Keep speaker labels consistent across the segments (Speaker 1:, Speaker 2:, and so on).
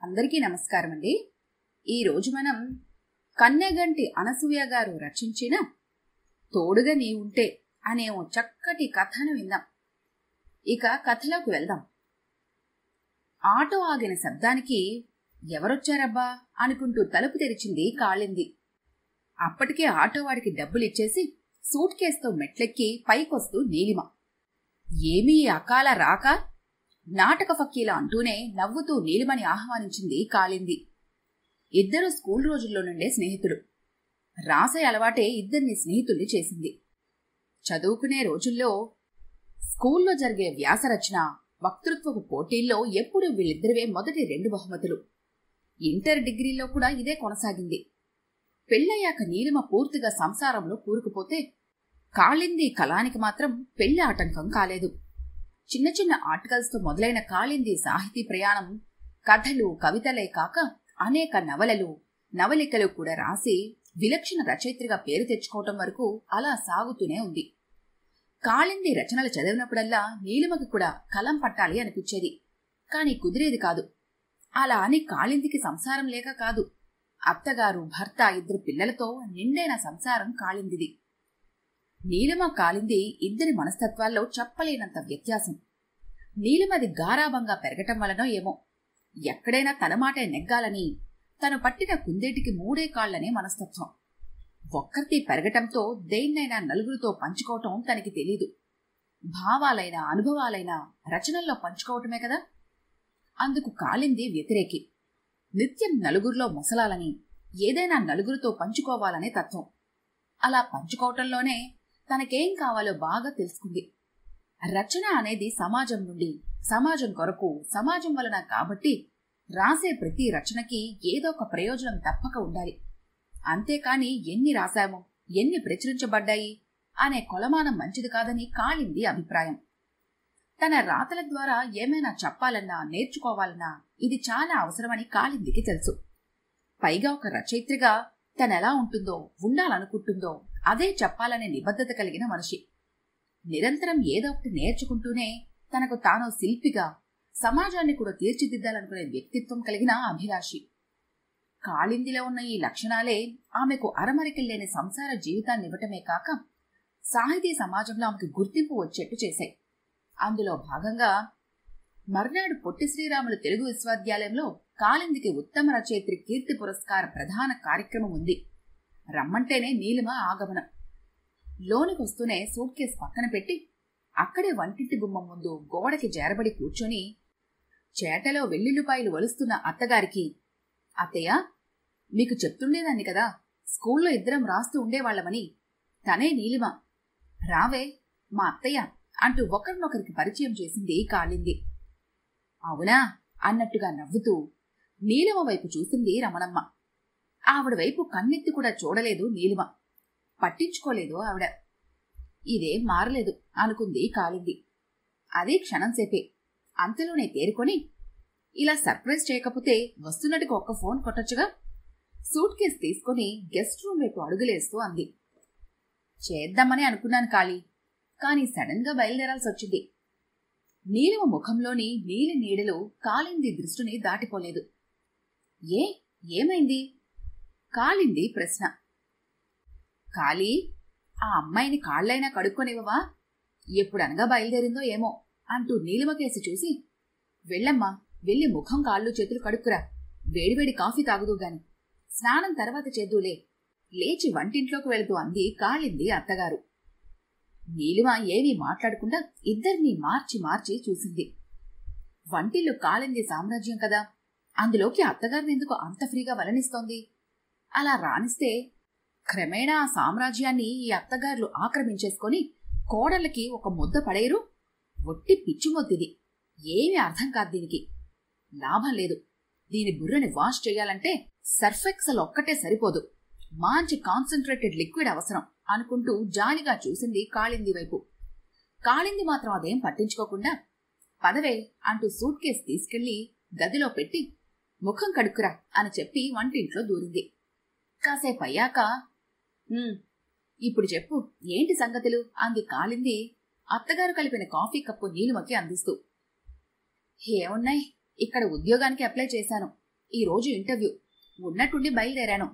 Speaker 1: అందరికీ నమస్కారం అండి. ఈరోజు మనం కన్నెగంటి అనసూయ గారు రచించిన తోడుగా నీ ఉంటే అనే ఓ చక్కటి కథను విందాం. ఇక కథలోకి వెళ్దాం. ఆటో ఆగిన శబ్దానికి ఎవరొచ్చారబ్బా అనుకుంటూ తలుపు తెరిచింది కాళింది. అప్పటికే ఆటోవాడికి డబ్బులిచ్చేసి సూట్ కేసుతో మెట్లెక్కి పైకొస్తూ నీలిమ. ఏమీ అకాల రాక నాటక ఫక్కీలా అంటూనే నవ్వుతూ నీలిమని ఆహ్వానించింది కాళింది. ఇద్దరు స్కూల్ రోజుల్లో నుండే స్నేహితులు. రాసే అలవాటే ఇద్దరిని స్నేహితుల్ని చేసింది. చదువుకునే రోజుల్లో స్కూల్లో జరిగే వ్యాసరచన, వక్తృత్వపు పోటీల్లో ఎప్పుడూ వీళ్ళిద్దరివే మొదటి 2 బహుమతులు. ఇంటర్ డిగ్రీలో కూడా ఇదే కొనసాగింది. పెళ్ళయ్యాక నీలిమ పూర్తిగా సంసారంలో కూరుకుపోతే కాళింది కళానికి మాత్రం పెళ్లి ఆటంకం కాలేదు. చిన్న చిన్న ఆర్టికల్స్తో మొదలైన కాళింది సాహితీ ప్రయాణం కథలు, కవితలే కాక అనేక నవలలు, నవలికలు కూడా రాసి విలక్షణ రచయిత్రిగా పేరు తెచ్చుకోవటం వరకు అలా సాగుతూనే ఉంది. కాళింది రచనలు చదివినప్పుడల్లా నీలిమకి కూడా కలం పట్టాలి అనిపించేది. కాని కుదిరేది కాదు. అలా అని కాళిందికి సంసారం లేక కాదు. అత్తగారు, భర్త, 2 పిల్లలతో నిండైన సంసారం కాళిందిది. నీలిమ, కాళింది ఇద్దరి మనస్తత్వాల్లో చెప్పలేనంత వ్యత్యాసం. నీలిమది గారాబంగా పెరగటం వలనో ఏమో ఎక్కడైనా తన మాటే నెగ్గాలని, తను పట్టిన కుందేటికి 3 కాళ్లనే మనస్తత్వం. ఒక్కరితి పెరగటంతో దేన్నైనా నలుగురితో పంచుకోవటం తనకి తెలీదు. భావాలైనా అనుభవాలైనా రచనల్లో పంచుకోవటమే కదా. అందుకు కాళింది వ్యతిరేకి. నిత్యం నలుగురిలో మొసలాలని, ఏదైనా నలుగురితో పంచుకోవాలనే తత్వం. అలా పంచుకోవటంలోనే తనకేం కావాలో బాగా తెలుసుకుంది. రచన అనేది సమాజం నుండి, సమాజం కొరకు, సమాజం వలన కాబట్టి రాసే ప్రతి రచనకి ఏదో ఒక ప్రయోజనం తప్పక ఉండాలి. అంతేకాని ఎన్ని రాశామో, ఎన్ని ప్రచురించబడ్డాయి అనే కొలమానం మంచిది కాదని కాళింది అభిప్రాయం. తన రాతల ద్వారా ఏమైనా చెప్పాలన్నా, నేర్చుకోవాలన్నా ఇది చాలా అవసరమని కాళిందికి తెలుసు. పైగా ఒక రచయిత్రిగా తనెలా ఉంటుందో, ఉండాలనుకుంటుందో అదే చెప్పాలనే నిబద్ధత కలిగిన మనిషి. నిరంతరం ఏదో ఒకటి నేర్చుకుంటూనే తనకు తాను శిల్పిగా, సమాజాన్ని కూడా తీర్చిదిద్దాలనుకునే వ్యక్తిత్వం కలిగిన అభిలాషి. కాళిందిలో ఉన్న ఈ లక్షణాలే ఆమెకు అరమరికల్లేని సంసార జీవితాన్ని ఇవ్వటమే కాక సాహితీ సమాజంలో ఆమెకు గుర్తింపు వచ్చేట్టు చేశాయి. అందులో భాగంగా మర్నాడు పొట్టి శ్రీరాములు తెలుగు విశ్వవిద్యాలయంలో కాళిందికి ఉత్తమ రచయిత్రి కీర్తి పురస్కార ప్రధాన కార్యక్రమం ఉంది. రమ్మంటేనే నీలిమ ఆగమనం. లోనికొస్తూనే సూట్ కేసు పక్కన పెట్టి అక్కడే వంటింటి గుమ్మం ముందు గోడకి చేరబడి కూర్చొని చేటలో వెల్లుల్లిపాయలు వలుస్తున్న అత్తగారికి, అత్తయ్య, మీకు చెప్తుండేదాన్ని కదా, స్కూల్లో ఇద్దరం రాస్తూ ఉండేవాళ్లమని. తనే నీలిమ, రావే మా అత్తయ్య అంటూ ఒకరినొకరికి పరిచయం చేసింది కాళింది. అవునా అన్నట్టుగా నవ్వుతూ నీలిమ వైపు చూసింది రమణమ్మ. ఆవిడ వైపు కన్నెత్తి కూడా చూడలేదు నీలిమ. పట్టించుకోలేదు ఆవిడ. ఇదేం మారలేదు అనుకుంది కాళింది. అదే క్షణంసేపే. అంతలోనే తేరుకొని, ఇలా సర్ప్రైజ్ చేయకపోతే వస్తున్నట్టుగా ఒక్క ఫోన్ కొట్టొచ్చుగా. సూట్ కేసు తీసుకుని గెస్ట్ రూమ్ వైపు అడుగులేస్తూ అంది. చేద్దామని అనుకున్నాను కాళీ, కాని సడన్ గా బయలుదేరాల్సి వచ్చింది. నీలిమ ముఖంలోని నీలి నీడలు కాళింది దృష్టిని దాటిపోలేదు. ఏమైంది? కాళింది ప్రశ్న. కాళీ, ఆ అమ్మాయిని కాళ్ళైనా కడుక్కొనివ్వవా? ఎప్పుడనగా బయలుదేరిందో ఏమో అంటూ నీలిమ కేసి చూసి, వెళ్ళమ్మా, వెళ్ళి ముఖం, కాళ్ళు, చేతులు కడుక్కురా. వేడివేడి కాఫీ తాగుదు గాని, స్నానం తర్వాత చేద్దులే. లేచి వంటింట్లోకి వెళుతూ అంది కాళింది అత్తగారు. నీలిమ ఏమీ మాట్లాడకుండా ఇద్దరినీ మార్చి మార్చి చూసింది. వంటిల్లు కాళింది సామ్రాజ్యం కదా, అందులోకి అత్తగారిని ఎందుకు అంత ఫ్రీగా వలనిస్తోంది? అలా రాణిస్తే క్రమేణా ఆ సామ్రాజ్యాన్ని ఈ అత్తగారులు ఆక్రమించేసుకొని కోడళ్ళకి ఒక ముద్ద పడేరు. ఒట్టి పిచ్చిమొద్దిది. ఏమీ అర్థం కాదు దీనికి. లాభం లేదు. దీని బుర్రని వాష్ చేయాలంటే సర్ఫెక్సల్ ఒక్కటే సరిపోదు, మంచి కాన్సన్ట్రేటెడ్ లిక్విడ్ అవసరం అనుకుంటూ జాలిగా చూసింది కాళింది వైపు. కాళింది మాత్రం అదేం పట్టించుకోకుండా, పదవే అంటూ సూట్ కేసు తీసుకెళ్లి గదిలో పెట్టి ముఖం కడుక్కురా అని చెప్పి వంటింట్లో దూరింది. కాసేపయ్యాక, ఇప్పుడు చెప్పు, ఏంటి సంగతులు అంది కాళింది అత్తగారు కలిపిన కాఫీ కప్పు నీలిమకి అందిస్తూ. ఏమున్నాయి, ఇక్కడ ఉద్యోగానికి అప్లై చేశాను. ఈరోజు ఇంటర్వ్యూ ఉన్నట్టుండి బయలుదేరాను.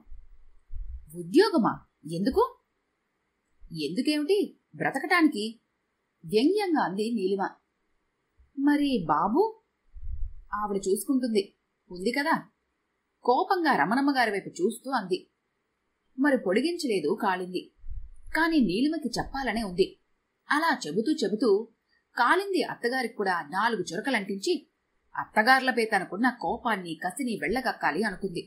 Speaker 1: ఉద్యోగమా? ఎందుకు? ఎందుకేమిటి, బ్రతకటానికి వ్యంగ్యంగా అంది నీలిమ. మరి బాబు? ఆవిడ చూసుకుంటుంది, ఉంది కదా. కోపంగా రమణమ్మ గారి వైపు చూస్తూ అంది. మరి పొడిగించలేదు కాళింది. కాని నీలిమకి చెప్పాలనే ఉంది. అలా చెబుతూ కాళింది అత్తగారికి కూడా 4 చురకలంటించి అత్తగార్లపై తనకున్న కోపాన్ని కసిని వెళ్లగక్కాలి అనుకుంది.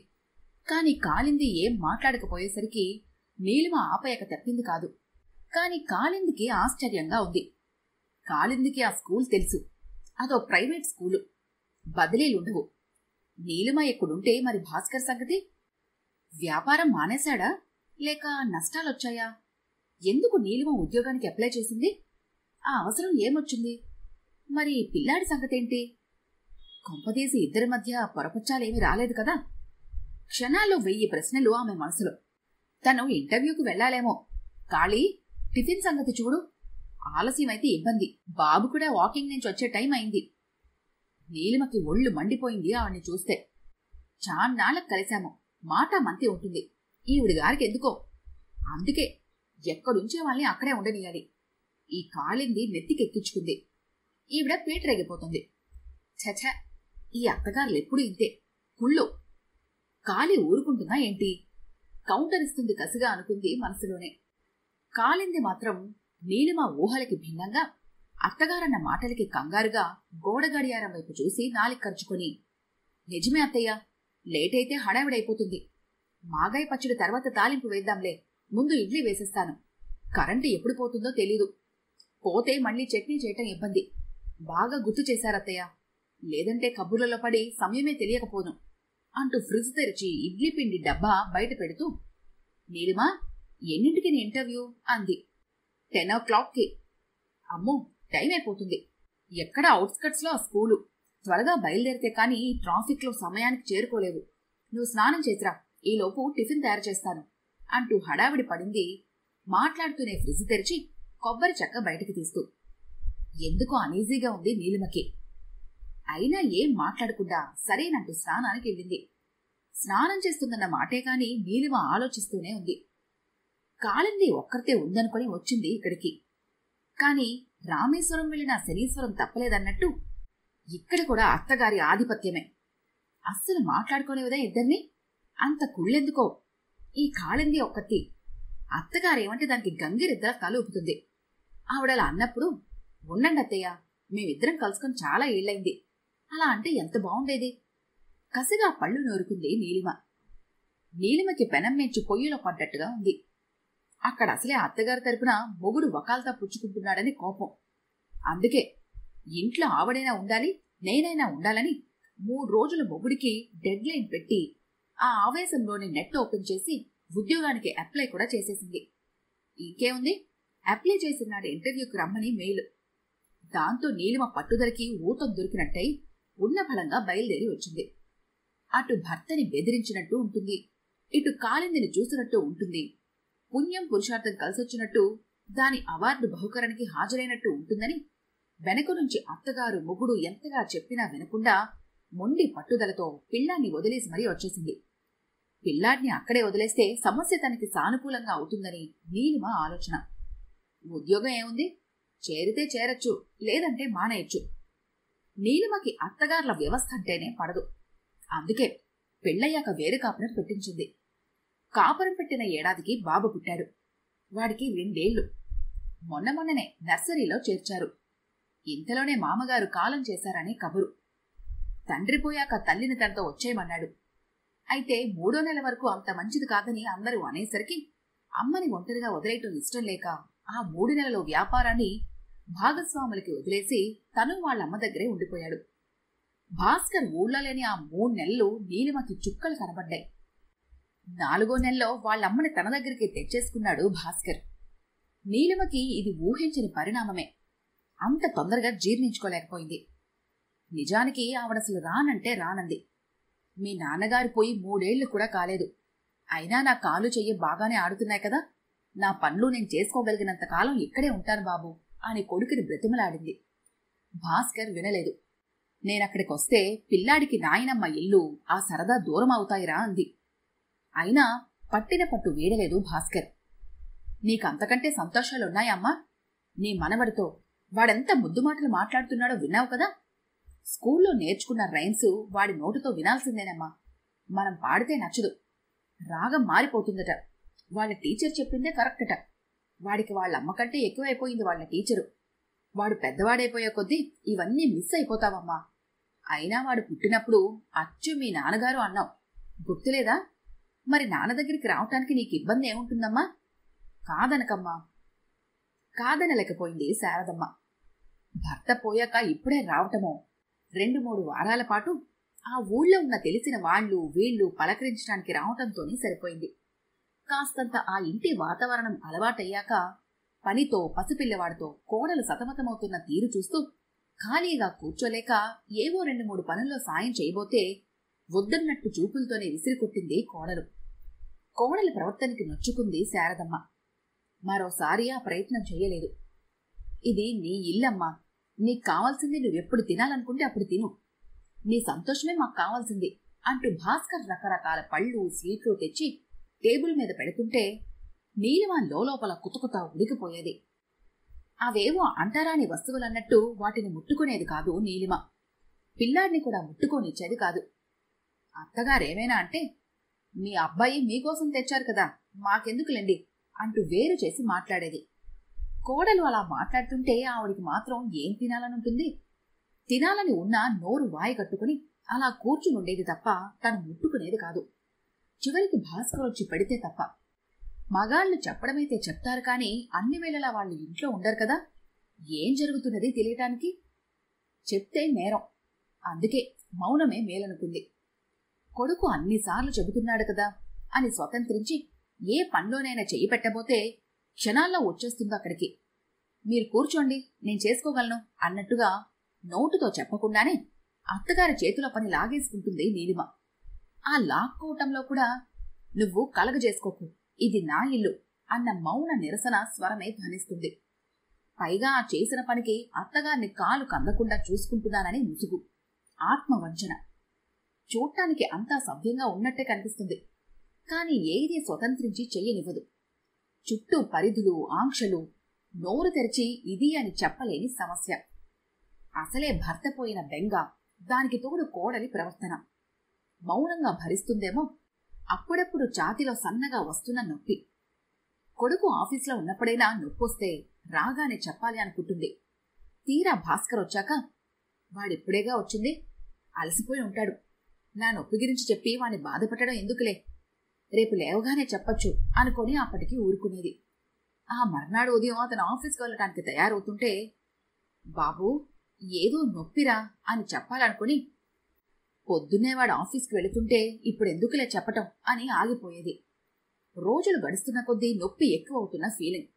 Speaker 1: కాని కాళింది ఏం మాట్లాడకపోయేసరికి నీలిమ ఆపయక తప్పింది కాదు. కాని కాళిందికి ఆశ్చర్యంగా ఉంది. కాళిందికి ఆ స్కూల్ తెలుసు. అదో ప్రైవేట్ స్కూలు, బదిలీలుండవు. నీలిమ ఎక్కడుంటే మరి భాస్కర్ సంగతి? వ్యాపారం మానేశాడా, లేక నష్టాలొచ్చాయా? ఎందుకు నీలిమ ఉద్యోగానికి అప్లై చేసింది? ఆ అవసరం ఏమొచ్చింది? మరి పిల్లాడి సంగతేంటి? కొంపదీసి ఇద్దరి మధ్య పొరపచ్చాలేమీ రాలేదు కదా. క్షణాల్లో 1000 ప్రశ్నలు ఆమె మనసులో. తను ఇంటర్వ్యూకు వెళ్లాలేమో. కాళీ, టిఫిన్ సంగతి చూడు. ఆలస్యమైతే ఇబ్బంది. బాబు కూడా వాకింగ్ నుంచి వచ్చే టైం అయింది. నీలిమకి ఒళ్ళు మండిపోయింది ఆవిడ్ని చూస్తే. చాన్నాళ్ళకు కలిశాము, మాట మంతి ఉంటుంది. ఈవిడి గారికి ఎందుకో. అందుకే ఎక్కడుంచే వాళ్ళని అక్కడే ఉండనీయాలి. ఈ కాళింది నెత్తికెక్కించుకుంది. ఈవిడ పీటరేగిపోతుంది. ఛఛ, ఈ అత్తగారులెప్పుడు ఇంతే, కుళ్ళు. కాళీ ఊరుకుంటుందా ఏంటి? కౌంటర్ ఇస్తుంది కసిగా అనుకుంది మనసులోనే. కాళింది మాత్రం నీలిమ ఊహలకి భిన్నంగా అత్తగారన్న మాటలకి కంగారుగా గోడ గడియారం వైపు చూసి నాలిక ఖర్చుకొని, నిజమే అత్తయ్య, లేటైతే హడావిడైపోతుంది. మాగాయ పచ్చడి తర్వాత తాలింపు వేద్దాంలే, ముందు ఇడ్లీ వేసేస్తాను. కరెంటు ఎప్పుడు పోతుందో తెలీదు. పోతే మళ్లీ చట్నీ చేయటం ఇబ్బంది. బాగా గుర్తు చేశారత్తయ్య, లేదంటే కబుర్లలో పడి సమయమే తెలియకపోను అంటూ ఫ్రిడ్జ్ తెరిచి ఇడ్లీ పిండి డబ్బా బయట పెడుతూ, నీలిమా, ఎన్నింటికి నీ ఇంటర్వ్యూ అంది. 10 o'clockకి. అమ్మో, టైం అయిపోతుంది. ఎక్కడ అవుట్స్కట్స్ లో ఆ స్కూలు. త్వరగా బయలుదేరితే కాని ట్రాఫిక్ లో సమయానికి చేరుకోలేవు. నువ్వు స్నానం చేసిరా, ఈలోపు టిఫిన్ తయారు చేస్తాను అంటూ హడావిడి పడింది. మాట్లాడుతూనే ఫ్రిడ్జ్ తెరిచి కొబ్బరి చెక్క బయటికి తీస్తూ. ఎందుకో అనీజీగా ఉంది నీలిమకి. అయినా ఏం మాట్లాడకుండా సరేనంటూ స్నానానికి వెళ్ళింది. స్నానం చేస్తుందన్న మాటే కాని నీలిమ ఆలోచిస్తూనే ఉంది. కాళింది ఒక్కరితే ఉందనుకొని వచ్చింది ఇక్కడికి. కాని రామేశ్వరం వెళ్లిన శనీశ్వరం తప్పలేదన్నట్టు ఇక్కడ కూడా అత్తగారి ఆధిపత్యమే. అస్సలు మాట్లాడుకోలేవుదా ఇద్దరిని? అంత కుళ్ళెందుకో. ఈ కాళింది ఒక్కతి. అత్తగారేమంటే దానికి గంగిరిద్దర తల ఊపుతుంది. ఆవిడలా అన్నప్పుడు, ఉండండి అత్తయ్య, మేమిద్దరం కలుసుకొని చాలా ఏళ్లైంది, అలా అంటే ఎంత బాగుండేది. కసిగా పళ్ళు నోరుకుంది నీలిమ. నీలిమకి పెనం మేంచి పొయ్యిలో పడ్డట్టుగా ఉంది. అక్కడ అసలే అత్తగారి తరపున మొగుడు వకాల్తా పుచ్చుకుంటున్నాడని కోపం. అందుకే ఇంట్లో ఆవిడైనా ఉండాలి, నేనైనా ఉండాలని 3 రోజుల మొగుడికి డెడ్ లైన్ పెట్టి ఆ ఆవేశంలోని నెట్ ఓపెన్ చేసి ఉద్యోగానికి అప్లై కూడా చేసేసింది. ఇంకేముంది, అప్లై చేసినాడు ఇంటర్వ్యూకి రమ్మని మెయిల్. దాంతో నీలిమ పట్టుదలకి ఊతం దొరికినట్టయి ఉన్న ఫలంగా బయలుదేరి వచ్చింది. అటు భర్తని బెదిరించినట్టు ఉంటుంది, ఇటు కాళిందిని చూసినట్టు ఉంటుంది. పుణ్యం పురుషార్థం కలిసొచ్చినట్టు, దాని అవార్డు బహుకరణకి హాజరైనట్టు ఉంటుందని వెనక నుంచి అత్తగారు మొగుడు ఎంతగా చెప్పినా వినకుండా మొండి పట్టుదలతో పిల్లాన్ని వదిలేసి మరీ వచ్చేసింది. పిల్లాడిని అక్కడే వదిలేస్తే సమస్య తనకి సానుకూలంగా అవుతుందని నీలిమ ఆలోచన. ఉద్యోగం ఏముంది, చేరితే చేరొచ్చు, లేదంటే మానేయచ్చు. నీలిమకి అత్తగార్ల వ్యవస్థ అంటేనే పడదు. అందుకే పెళ్ళయ్యాక వేరు కాపురం పెట్టించింది. కాపురం పెట్టిన ఏడాదికి బాబు పుట్టాడు. వాడికి 2 ఏళ్లు. మొన్ననే నర్సరీలో చేర్చారు. ఇంతలోనే మామగారు కాలం చేశారని కబురు. తండ్రి పోయాక తల్లిని తనతో వచ్చేయమన్నాడు. అయితే 3వ నెల వరకు అంత మంచిది కాదని అందరూ అనేసరికి అమ్మని ఒంటరిగా వదిలేయటం ఇష్టం లేక ఆ 3 నెలల వ్యాపారాన్ని భాగస్వాములకి వదిలేసి తను వాళ్ళమ్మ దగ్గరే ఉండిపోయాడు. భాస్కర్ ఊళ్ళో లేని ఆ 3 నెలలు నీలిమకి చుక్కలు కనబడ్డాయి. 4వ నెలలో వాళ్ళమ్మని తన దగ్గరికి తెచ్చేసుకున్నాడు భాస్కర్. నీలిమకి ఇది ఊహించని పరిణామమే. అంత తొందరగా జీర్ణించుకోలేకపోయింది. నిజానికి ఆవిడసలు రానంటే రానంది. మీ నాన్నగారు పోయి 3 ఏళ్లు కూడా కాలేదు. అయినా నా కాలు చెయ్యి బాగానే ఆడుతున్నాయి కదా, నా పనులు నేను చేసుకోగలిగినంత కాలం ఇక్కడే ఉంటాను బాబు అని కొడుకుని బ్రతిమలాడింది. భాస్కర్ వినలేదు. నేనక్కడికొస్తే పిల్లాడికి నాయనమ్మ ఇల్లు ఆ సరదా దూరం అవుతాయిరా అంది. అయినా పట్టిన పట్టు వీడలేదు భాస్కర్. నీకంతకంటే సంతోషాలున్నాయమ్మా? నీ మనవడితో వాడెంత ముద్దు మాటలు మాట్లాడుతున్నాడో విన్నావు కదా. స్కూల్లో నేర్చుకున్న రైమ్స్ వాడి నోటితో వినాల్సిందేనమ్మా. మనం పాడితే నచ్చదు, రాగం మారిపోతుందట. వాళ్ళ టీచర్ చెప్పిందే కరెక్టట. వాడికి వాళ్ళమ్మ కంటే ఎక్కువైపోయింది వాళ్ళ టీచరు. వాడు పెద్దవాడైపోయే కొద్దీ ఇవన్నీ మిస్ అయిపోతావమ్మా. అయినా వాడు పుట్టినప్పుడు అచ్చు మీ నాన్నగారు అన్నావు, గుర్తులేదా? మరి నాన్న దగ్గరికి రావటానికి నీకు ఇబ్బంది ఏముంటుందమ్మా? కాదనకమ్మా. కాదనలేకపోయింది శారదమ్మ. భర్త పోయాక ఇప్పుడే రావటమో 2-3 వారాల పాటు ఆ ఊళ్ళో ఉన్న తెలిసిన వాళ్ళు వీళ్ళు పలకరించడానికి రావటంతోనే సరిపోయింది. కాస్తంత ఆ ఇంటి వాతావరణం అలవాటయ్యాక పనితో పసిపిల్లవాడితో కోడలు సతమతమవుతున్న తీరు చూస్తూ ఖాళీగా కూర్చోలేక ఏవో 2-3 పనుల్లో సాయం చేయబోతే వద్దన్నట్టు చూపులతోనే విసిరికొట్టింది కోడలు. కోడలి ప్రవర్తనకి నొచ్చుకుంది శారదమ్మ. మరోసారి ఆ ప్రయత్నం చెయ్యలేదు. ఇది నీ ఇల్లమ్మా. నీకు కావాల్సింది నువ్వెప్పుడు తినాలనుకుంటే అప్పుడు తిను. నీ సంతోషమే మాకు కావాల్సింది అంటూ భాస్కర్ రకరకాల పళ్ళు స్వీట్లు తెచ్చి టేబుల్ మీద పెడుతుంటే నీలిమ లోపల కుతుకుతా ఉడికిపోయేది. అవేవో అంటరాని వస్తువులన్నట్టు వాటిని ముట్టుకునేది కాదు నీలిమ. పిల్లాడిని కూడా ముట్టుకోనిచ్చేది కాదు. అత్తగారేమైనా అంటే, మీ అబ్బాయి మీకోసం తెచ్చారు కదా, మాకెందుకులేండి అంటూ వేరు చేసి మాట్లాడేది. కోడలు అలా మాట్లాడుతుంటే ఆవిడికి మాత్రం ఏం తినాలనుంటుంది? తినాలని ఉన్నా నోరు వాయగట్టుకుని అలా కూర్చునుండేది తప్ప తను ముట్టుకునేది కాదు. చివరికి భాస్కర్ వచ్చి పెడితే తప్ప. మగాళ్లు చెప్పడమైతే చెప్తారు కానీ అన్ని వేళలా వాళ్ళు ఇంట్లో ఉండరు కదా. ఏం జరుగుతున్నది తెలియటానికి చెప్తే నేరం. అందుకే మౌనమే మేలనుకుంది. కొడుకు అన్నిసార్లు చెబుతున్నాడు కదా అని స్వతంత్రించి ఏ పనిలోనైనా చెయ్యి పెట్టబోతే క్షణాల్లో వచ్చేస్తుంది అక్కడికి. మీరు కూర్చోండి, నేను చేసుకోగలను అన్నట్టుగా నోటుతో చెప్పకుండానే అత్తగారి చేతిలో పని లాగేసుకుంటుంది నీలిమ. ఆ లాక్కోవటంలో కూడా నువ్వు కలగజేసుకోకు, ఇది నా ఇల్లు అన్న మౌన నిరసన స్వరమే ధ్వనిస్తుంది. పైగా ఆ చేసిన పనికి అత్తగారిని కాలు కందకుండా చూసుకుంటున్నానని ముసుగు, ఆత్మవంచన. చూడటానికి అంతా సవ్యంగా ఉన్నట్టే కనిపిస్తుంది, కాని ఏదీ స్వతంత్రించి చెయ్యనివ్వదు. చుట్టూ పరిధులు, ఆంక్షలు, నోరు తెరిచి ఇది అని చెప్పలేని సమస్య. అసలే భర్త పోయిన బెంగ, దానికి తోడు కోడలి ప్రవర్తన. మౌనంగా భరిస్తుందేమో. అప్పుడప్పుడు ఛాతిలో సన్నగా వస్తున్న నొప్పి. కొడుకు ఆఫీసులో ఉన్నప్పుడైనా నొప్పొస్తే రాగానే చెప్పాలి అనుకుంటుంది. తీరా భాస్కర్ వచ్చాక, వాడిప్పుడేగా వచ్చింది, అలసిపోయి ఉంటాడు, నా నొప్పి గురించి చెప్పి వాణ్ణి బాధపెట్టడం ఎందుకులే, రేపు లేవగానే చెప్పొచ్చు అనుకొని అప్పటికి ఊరుకునేది. ఆ మర్నాడు ఉదయం అతను ఆఫీస్కి వెళ్ళటానికి తయారవుతుంటే, బాబూ ఏదో నొప్పిరా అని చెప్పాలనుకుని, పొద్దున్నే వాడు ఆఫీస్కి వెళుతుంటే ఇప్పుడెందుకులే చెప్పటం అని ఆగిపోయేది. రోజులు గడుస్తున్న కొద్దీ నొప్పి ఎక్కువ అవుతున్న ఫీలింగ్.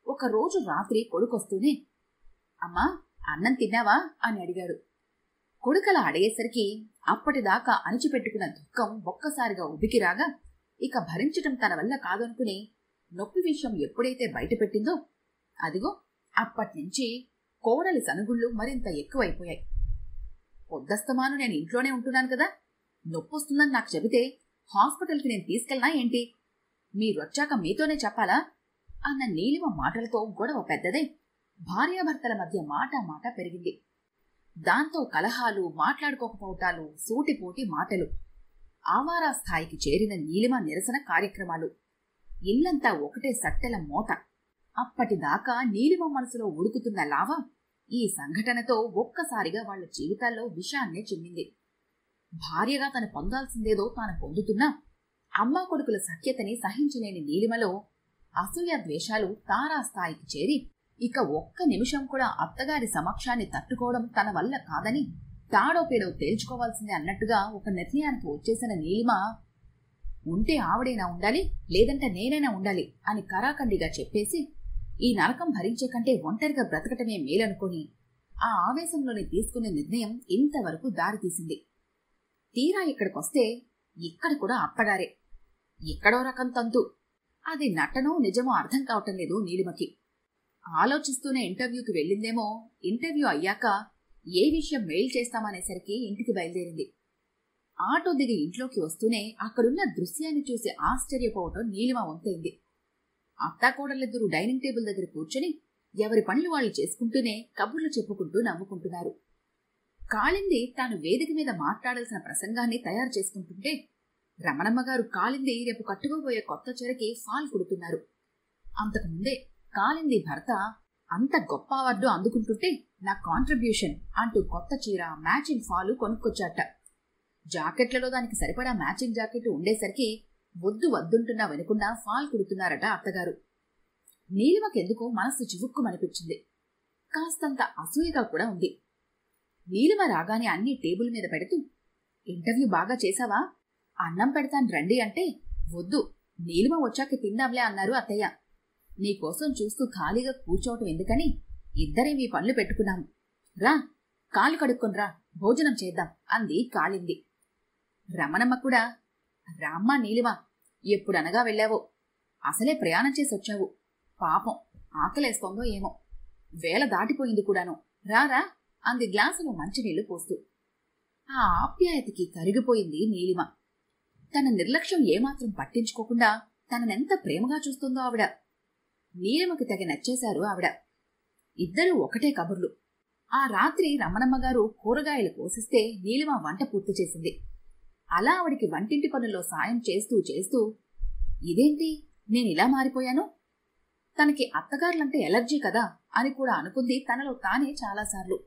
Speaker 1: ఒకరోజు రాత్రి కొడుకొస్తూనే, అమ్మా అన్నం తిన్నావా అని అడిగాడు. కొడుకలా అడిగేసరికి అప్పటిదాకా అణిచిపెట్టుకున్న దుఃఖం ఒక్కసారిగా ఉబికిరాగా ఇక భరించటం తన వల్ల కాదనుకుని నొప్పి విషయం ఎప్పుడైతే బయటపెట్టిందో అదిగో అప్పట్నుంచి కోడలి సనుగుళ్ళు మరింత ఎక్కువైపోయాయి. పొద్దస్తమాను నేను ఇంట్లోనే ఉంటున్నాను కదా, నొప్పొస్తుందని నాకు చెబితే హాస్పిటల్కి నేను తీసుకెళ్ళనా ఏంటి? మీరొచ్చాక మీతోనే చెప్పాలా అన్న నీలిమ మాటలతో గొడవ పెద్దదై భార్యాభర్తల మధ్య మాట పెరిగింది. దాంతో కలహాలు, మాట్లాడుకోకపోవటాలు, సూటిపోటి మాటలు, ఆవారా స్థాయికి చేరిన నీలిమ నిరసన కార్యక్రమాలు. ఇల్లంతా ఒకటే సట్టెల మోత. అప్పటిదాకా నీలిమ మనసులో ఉడుకుతున్న లావా ఈ సంఘటనతో ఒక్కసారిగా వాళ్ల జీవితాల్లో విషాన్నే చిమ్మింది. భార్యగా తను పొందాల్సిందేదో తాను పొందుతున్నా అమ్మా కొడుకుల సఖ్యతని సహించలేని నీలిమలో అసూయ ద్వేషాలు తారాస్థాయికి చేరి ఇక ఒక్క నిమిషం కూడా అత్తగారి సమక్షాన్ని తట్టుకోవడం తన వల్ల కాదని తాడో పేడో తేల్చుకోవాల్సిందే అన్నట్టుగా ఒక నిర్ణయానికి వచ్చేసిన నీలిమ, ఉంటే ఆవిడైనా ఉండాలి, లేదంటే నేనైనా ఉండాలి అని కరాఖండిగా చెప్పేసి ఈ నరకం భరించే కంటే ఒంటరిగా బ్రతకటమే మేలనుకొని ఆ ఆవేశంలోని తీసుకునే నిర్ణయం ఇంతవరకు దారితీసింది. తీరా ఇక్కడికొస్తే ఇక్కడ కూడా అత్తగారే. ఎక్కడో రకం తంతు. అది నటనో నిజమో అర్థం కావటం లేదు నీలిమకి. ఆలోచిస్తూనే ఇంటర్వ్యూకి వెళ్ళిందేమో. ఇంటర్వ్యూ అయ్యాక ఏ విషయం మెయిల్ చేస్తామనేసరికి ఇంటికి బయలుదేరింది. ఆటో దిగి ఇంట్లోకి వస్తూనే అక్కడున్న దృశ్యాన్ని చూసి ఆశ్చర్యపోవటం నీలిమ వంతైంది. అత్తాకోడలిద్దరూ డైనింగ్ టేబుల్ దగ్గర కూర్చొని ఎవరి పనులు వాళ్ళు చేసుకుంటూనే కబుర్లు చెప్పుకుంటూ నవ్వుకుంటున్నారు. కాళింది తాను వేదిక మీద మాట్లాడాల్సిన ప్రసంగాన్ని తయారు చేసుకుంటుంటే రమణమ్మగారు కాళింది రేపు కట్టుకోబోయే కొత్త చీరకి ఫాల్ కుడుతున్నారు. అంతకుముందే కాళింది భర్త అంత గొప్ప అవార్డు అందుకుంటుంటే నా కాంట్రిబ్యూషన్ అంటూ కొత్త చీర, మ్యాచింగ్ ఫాలు కొనుక్కొచ్చాట. జాకెట్లలో దానికి సరిపడా మ్యాచింగ్ జాకెట్ ఉండేసరికి వద్దుంటున్నా వెనుకుండా ఫాల్ కుడుతున్నారట అత్తగారు. నీలిమకెందుకో మనస్సు చివుక్కుమనిపించింది. కాస్తంత అసూయగా కూడా ఉంది. నీలిమ రాగానే అన్ని టేబుల్ మీద పెడుతూ, ఇంటర్వ్యూ బాగా చేశావా? అన్నం పెడతాను రండి అంటే, వద్దు, నీలిమ వచ్చాక తిందాంలే అన్నారు అత్తయ్య. నీకోసం చూస్తూ ఖాళీగా కూర్చోవటం ఎందుకని ఇద్దరే మీ పనులు పెట్టుకున్నాము. రా, కాలు కడుక్కొనిరా, భోజనం చేద్దాం అంది కాళింది. రమణమ్మ కూడా, రామ్మా నీలిమ, ఎప్పుడనగా వెళ్ళావో, అసలే ప్రయాణం చేసొచ్చావు, పాపం ఆకలేస్తోందో ఏమో, వేళ దాటిపోయింది కూడాను, రారా అంది గ్లాసులో మంచినీళ్లు పోస్తూ. ఆ ఆప్యాయతకి కరిగిపోయింది నీలిమ. తన నిర్లక్ష్యం ఏమాత్రం పట్టించుకోకుండా తననెంత ప్రేమగా చూస్తుందో ఆవిడ. నీలిమకి తెగ నచ్చేశారు ఆవిడ. ఇద్దరూ ఒకటే కబుర్లు. ఆ రాత్రి రమణమ్మగారు కూరగాయలు కోసిస్తే నీలిమ వంట పూర్తి చేసింది. అలా ఆవిడికి వంటింటి పనుల్లో సాయం చేస్తూ చేస్తూ, ఇదేంటి నేనిలా మారిపోయాను, తనకి అత్తగారులంటే ఎలర్జీ కదా అని కూడా అనుకుంది తనలో తానే చాలాసార్లు.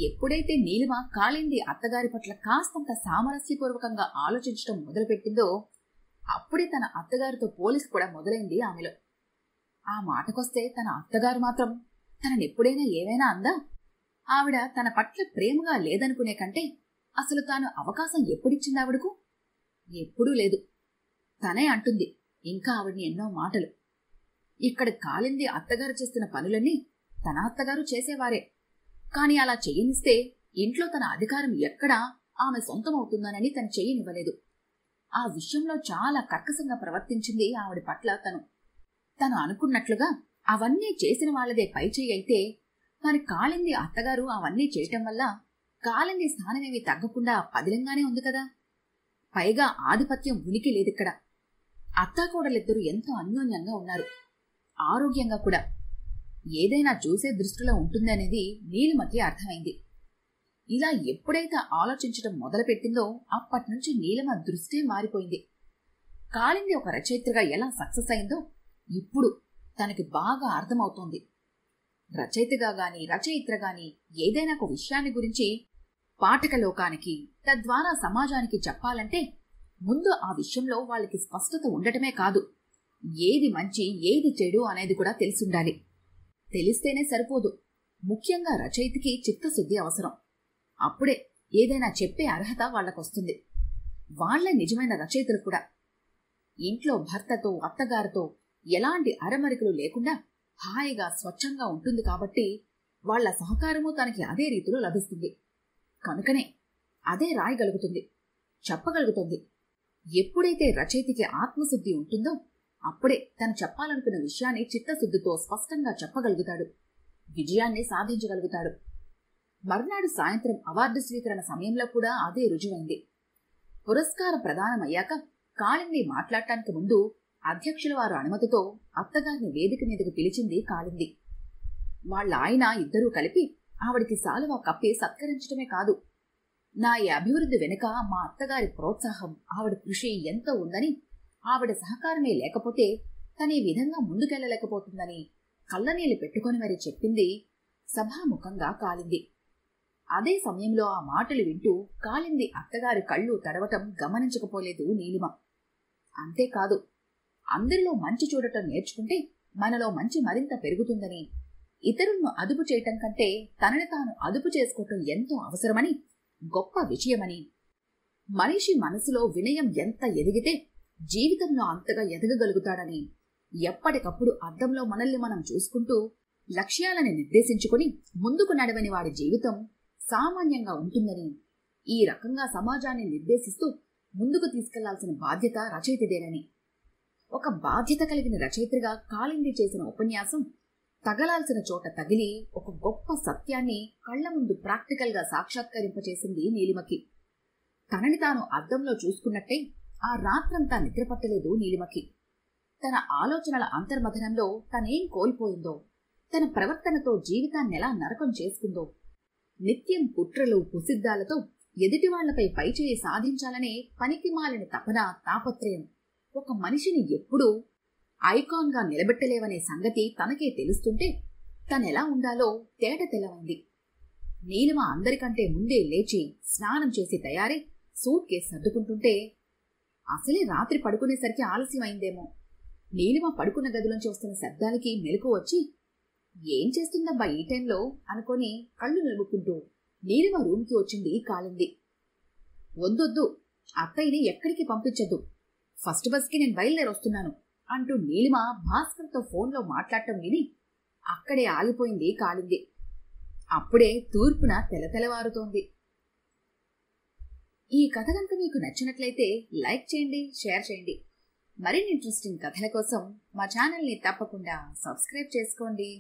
Speaker 1: ఎప్పుడైతే నీలిమ కాళింది అత్తగారి పట్ల కాస్తంత సామరస్యపూర్వకంగా ఆలోచించడం మొదలుపెట్టిందో అప్పుడే తన అత్తగారితో పోలిసి కూడా మొదలైంది ఆమెలో. ఆ మాటకొస్తే తన అత్తగారు మాత్రం తననెప్పుడైనా ఏవైనా అందా? ఆవిడ తన పట్ల ప్రేమగా లేదనుకునే కంటే అసలు తాను అవకాశం ఎప్పుడిచ్చింది ఆవిడకు? ఎప్పుడూ లేదు. తనే అంటుంది ఇంకా ఆవిడ్ని ఎన్నో మాటలు. ఇక్కడ కాళింది అత్తగారు చేస్తున్న పనులన్నీ తన అత్తగారు చేసేవారే. కాని అలా చెయ్యనిస్తే ఇంట్లో తన అధికారం ఎక్కడా ఆమె సొంతమవుతుందనని తను చెయ్యనివ్వలేదు. ఆ విషయంలో చాలా కర్కశంగా ప్రవర్తించింది ఆవిడ పట్ల తను అనుకున్నట్లుగా అవన్నీ చేసిన వాళ్లదే పైచేయి అయితే, మరి కాళింది అత్తగారు అవన్నీ చేయటం వల్ల కాళింది స్థానమేమీ తగ్గకుండా పదిలంగానే ఉంది కదా. పైగా ఆధిపత్యం ఉనికి లేదిక్కడ. అత్తాకోడలిద్దరూ ఎంతో అన్యోన్యంగా ఉన్నారు, ఆరోగ్యంగా కూడా. ఏదైనా చూసే దృష్టిలో ఉంటుందనేది నీలిమకి అర్థమైంది. ఇలా ఎప్పుడైతే ఆలోచించడం మొదలుపెట్టిందో అప్పటినుంచి నీలిమ దృష్టే మారిపోయింది. కాళింది ఒక రచయిత్రిగా ఎలా సక్సెస్ అయిందో ఇప్పుడు తనకి బాగా అర్థమవుతోంది. రచయితగా గాని రచయిత్రగాని ఏదైనా ఒక విషయాన్ని గురించి పాఠకలోకానికి, తద్వారా సమాజానికి చెప్పాలంటే ముందు ఆ విషయంలో వాళ్ళకి స్పష్టత ఉండటమే కాదు, ఏది మంచి ఏది చెడు అనేది కూడా తెలిసుండాలి. తెలిస్తేనే సరిపోదు, ముఖ్యంగా రచయితకి చిత్తశుద్ధి అవసరం. అప్పుడే ఏదైనా చెప్పే అర్హత వాళ్లకొస్తుంది. వాళ్లే నిజమైన రచయితలు కూడా. ఇంట్లో భర్తతో అత్తగారితో ఎలాంటి అరమరికలు లేకుండా హాయిగా స్వచ్ఛంగా ఉంటుంది కాబట్టి వాళ్ల సహకారము తనకి అదే రీతిలో లభిస్తుంది. కనుకనే అదే రాయగలుగుతుంది, చెప్పగలుగుతుంది. ఎప్పుడైతే రచయితకి ఆత్మశుద్ధి ఉంటుందో అప్పుడే తను చెప్పాలనుకున్న విషయాన్ని చిత్తశుద్ధితో స్పష్టంగా చెప్పగలుగుతాడు, విజయాన్ని సాధించగలుగుతాడు. మర్నాడు సాయంత్రం అవార్డు స్వీకరణ సమయంలో కూడా అదే రుజువైంది. పురస్కార ప్రదానమయ్యాక కాళింది మాట్లాడటానికి ముందు అధ్యక్షుల వారు అనుమతితో అత్తగారిని వేదిక మీదకు పిలిచింది కాళింది. వాళ్ళ ఆయన ఇద్దరూ కలిపి ఆవిడికి సాలువా కప్పి సత్కరించడమే కాదు, నా ఈ అభివృద్ధి వెనుక మా అత్తగారి ప్రోత్సాహం, ఆవిడ కృషి ఎంతో ఉందని, ఆవిడ సహకారమే లేకపోతే తనే విధంగా ముందుకెళ్లలేకపోతుందని కళ్ళనీళ్లు పెట్టుకుని మరీ చెప్పింది సభాముఖంగా కాళింది. అదే సమయంలో ఆ మాటలు వింటూ కాళింది అత్తగారి కళ్ళు తడవటం గమనించకపోలేదు నీలిమ. అంతేకాదు, అందరిలో మంచి చూడటం నేర్చుకుంటే మనలో మంచి మరింత పెరుగుతుందని, ఇతరులను అదుపు చేయటం కంటే తనని తాను అదుపు చేసుకోవటం ఎంతో అవసరమని, గొప్ప విషయమని, మనిషి మనసులో వినయం ఎంత ఎదిగితే జీవితంలో అంతగా ఎదగగలుగుతాడని, ఎప్పటికప్పుడు అద్దంలో మనల్ని మనం చూసుకుంటూ లక్ష్యాలను నిర్దేశించుకుని ముందుకు నడవని వాడి జీవితం సామాన్యంగా ఉంటుందని, ఈ రకంగా సమాజాన్ని నిర్దేశిస్తూ ముందుకు తీసుకెళ్లాల్సిన బాధ్యత రచయితదేనని, ఒక బాధ్యత కలిగిన రచయిత్రిగా కాళింది చేసిన ఉపన్యాసం తగలాల్సిన చోట తగిలి ఒక గొప్ప సత్యాన్ని కళ్ల ముందు ప్రాక్టికల్గా సాక్షాత్కరింపచేసింది నీలిమకి. తనని తాను అద్దంలో చూసుకున్నట్టే ఆ రాత్రంతా నిద్రపట్టలేదు నీలిమకి. తన ఆలోచనల అంతర్మథనంలో తనేం కోల్పోయిందో, తన ప్రవర్తనతో జీవితాన్నెలా నరకం చేసుకుందో, నిత్యం కుట్రలు కుసిద్దాలతో ఎదుటివాళ్లపై పైచేయి సాధించాలనే పనికిమాలిన తపన తాపత్రయం ఒక మనిషిని ఎప్పుడూ ఐకాన్గా నిలబెట్టలేవనే సంగతి తనకే తెలుస్తుంటే తనెలా ఉండాలో తేట తెల్లవైంది. నీలిమ అందరికంటే ముందే లేచి స్నానం చేసి తయారై సూట్ కేసు సర్దుకుంటుంటే అసలే రాత్రి పడుకునేసరికి ఆలస్యమైందేమో. నీలిమ పడుకున్న గదిలోంచి వస్తున్న శబ్దానికి మెలకు వచ్చి ఏం చేస్తుందబ్బా ఈ టైంలో అనుకొని కళ్ళు నిలుపుకుంటూ నీలిమ రూమ్కి వచ్చింది కాలింది. వద్దొద్దు, అత్తయ్యని ఎక్కడికి పంపించద్దు, ఫస్ట్ బస్కి నేను బయలుదేరొస్తున్నాను అంటూ నీలిమ భాస్కర్తో ఫోన్లో మాట్లాడటం విని అక్కడే ఆగిపోయింది కాలింది. అప్పుడే తూర్పున తెలతెలవారుతోంది. ఈ కథ కనుక మీకు నచ్చినట్లయితే లైక్ చేయండి, షేర్ చేయండి. మరిన్ని ఇంట్రెస్టింగ్ కథల కోసం మా ఛానల్ని తప్పకుండా సబ్స్క్రైబ్ చేసుకోండి.